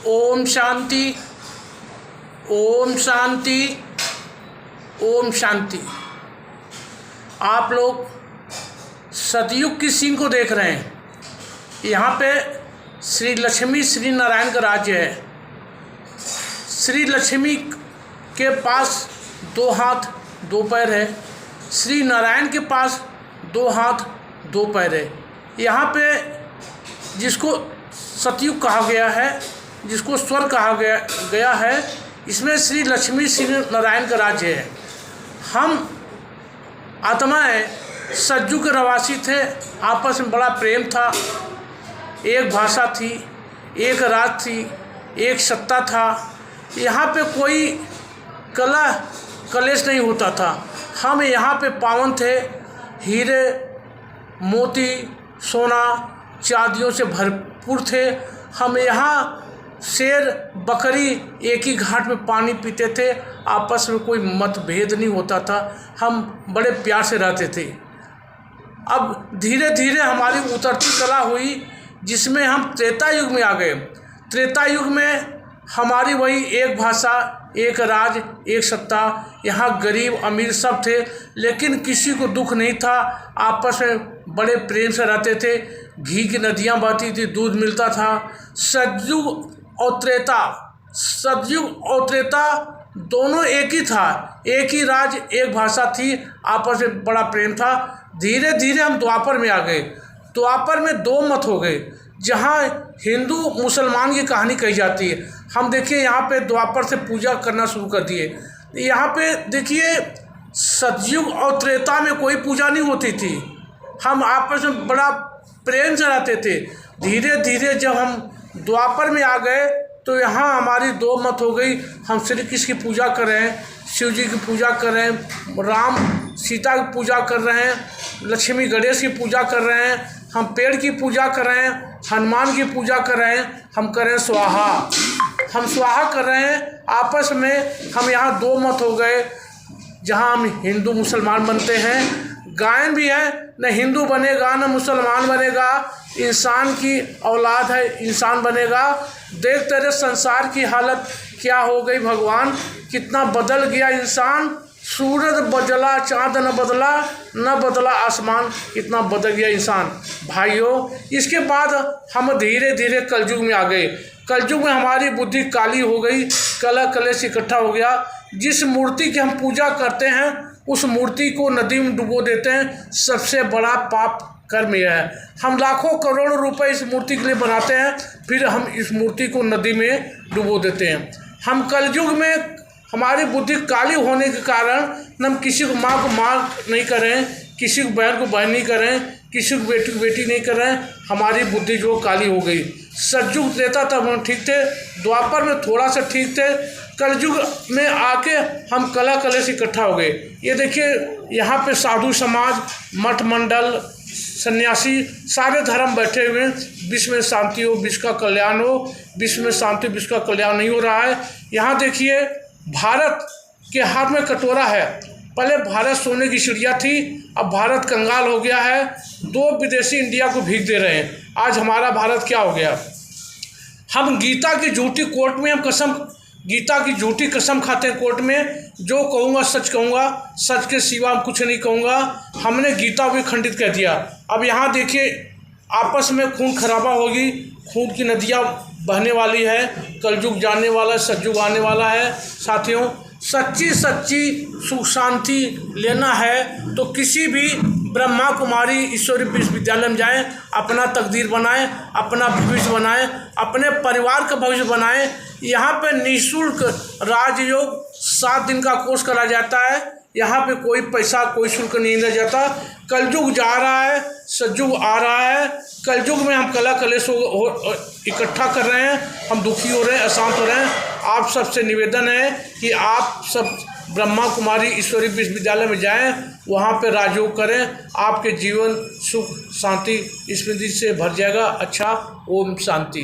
ओम शांति, ओम शांति, ओम शांति। आप लोग सतयुग की सीन को देख रहे हैं। यहाँ पे श्री लक्ष्मी श्री नारायण का राज्य है। श्री लक्ष्मी के पास 2 हाथ 2 पैर है, श्री नारायण के पास 2 हाथ 2 पैर है। यहाँ पे जिसको सतयुग कहा गया है, जिसको स्वर्ग कहा गया है, इसमें श्री लक्ष्मी श्री नारायण का राज्य है। हम आत्माएं सतयुग के रहवासी थे, आपस में बड़ा प्रेम था, एक भाषा थी, एक राज थी, एक सत्ता था। यहाँ पे कोई कलेश नहीं होता था। हम यहाँ पे पावन थे, हीरे मोती सोना चांदियों से भरपूर थे। हम यहाँ शेर बकरी एक ही घाट में पानी पीते थे, आपस में कोई मतभेद नहीं होता था, हम बड़े प्यार से रहते थे। अब धीरे धीरे हमारी उतरती कला हुई, जिसमें हम त्रेता युग में आ गए। त्रेता युग में हमारी वही एक भाषा, एक राज, एक सत्ता। यहाँ गरीब अमीर सब थे, लेकिन किसी को दुख नहीं था, आपस में बड़े प्रेम से रहते थे। घी की नदियाँ बहती थी, दूध मिलता था। सतयुग और त्रेता दोनों एक ही था, एक ही राज, एक भाषा थी, आपस में बड़ा प्रेम था। धीरे धीरे हम द्वापर में आ गए। द्वापर में 2 मत हो गए, जहाँ हिंदू मुसलमान की कहानी कही जाती है। हम देखिए यहाँ पे द्वापर से पूजा करना शुरू कर दिए। यहाँ पे देखिए सतयुग और त्रेता में कोई पूजा नहीं होती थी, हम आपस में बड़ा प्रेम से रहते थे। धीरे धीरे जब हम द्वापर में आ गए तो यहाँ हमारी 2 मत हो गई। हम श्री कृष्ण की पूजा कर रहे हैं, शिव जी की पूजा कर रहे हैं, राम सीता की पूजा कर रहे हैं, लक्ष्मी गणेश की पूजा कर रहे हैं, हम पेड़ की पूजा कर रहे हैं, हनुमान की पूजा कर रहे हैं, हम कर रहे हैं स्वाहा, हम स्वाहा कर रहे हैं। आपस में हम यहाँ 2 मत हो गए, जहाँ हम हिंदू मुसलमान बनते हैं। गायन भी है, न हिंदू बनेगा न मुसलमान बनेगा, इंसान की औलाद है, इंसान बनेगा। देख तेरे संसार की हालत क्या हो गई भगवान, कितना बदल गया इंसान। सूरज बदला चाँद न बदला, न बदला आसमान, कितना बदल गया इंसान। भाइयों, इसके बाद हम धीरे धीरे कलयुग में आ गए। कलयुग में हमारी बुद्धि काली हो गई, कलेश इकट्ठा हो गया। जिस मूर्ति की हम पूजा करते हैं, उस मूर्ति को नदी में डुबो देते हैं। सबसे बड़ा पाप कर्म यह है। हम लाखों करोड़ों रुपए इस मूर्ति के लिए बनाते हैं, फिर हम इस मूर्ति को नदी में डुबो देते हैं। हम कलयुग में हमारी बुद्धि काली होने के कारण हम किसी को माँ को माँ नहीं करें, किसी को बहन को बहन नहीं करें, किसी को बेटी नहीं करें। हमारी बुद्धि जो काली हो गई। सतयुग त्रेता तब हम ठीक थे, द्वापर में थोड़ा सा ठीक थे, कलयुग में आके हम कलेश इकट्ठा हो गए। ये देखिए यहाँ पे साधु समाज, मठ मंडल, सन्यासी, सारे धर्म बैठे हुए हैं। विश्व में शांति हो, विश्व का कल्याण हो। विश्व में शांति, विश्व का कल्याण नहीं हो रहा है। यहाँ देखिए भारत के हाथ में कटोरा है। पहले भारत सोने की चिड़िया थी, अब भारत कंगाल हो गया है। 2 विदेशी इंडिया को भीख दे रहे हैं। आज हमारा भारत क्या हो गया। हम गीता की झूठी कोर्ट में गीता की झूठी कसम खाते हैं कोर्ट में। जो कहूँगा सच कहूँगा, सच के सिवा हम कुछ नहीं कहूँगा। हमने गीता को खंडित कर दिया। अब यहाँ देखिए आपस में खून खराबा होगी, खून की नदियाँ बहने वाली है। कलयुग जाने वाला है, सतयुग आने वाला है। साथियों, सच्ची सुख शांति लेना है तो किसी भी ब्रह्मा कुमारी ईश्वरी विश्वविद्यालय में जाएं, अपना तकदीर बनाएं, अपना भविष्य बनाएं, अपने परिवार का भविष्य बनाएं। यहाँ पे निःशुल्क राजयोग 7 दिन का कोर्स करा जाता है। यहाँ पे कोई पैसा, कोई शुल्क नहीं लिया जाता। कलयुग जा रहा है, सतयुग आ रहा है। कलयुग में हम कलेश इकट्ठा कर रहे हैं, हम दुखी हो रहे हैं, अशांत हो रहे हैं। आप सबसे निवेदन है कि आप सब ब्रह्मा कुमारी ईश्वरी विश्वविद्यालय में जाएं, वहाँ पे राजयोग करें। आपके जीवन सुख शांति स्मृति से भर जाएगा। अच्छा, ओम शांति।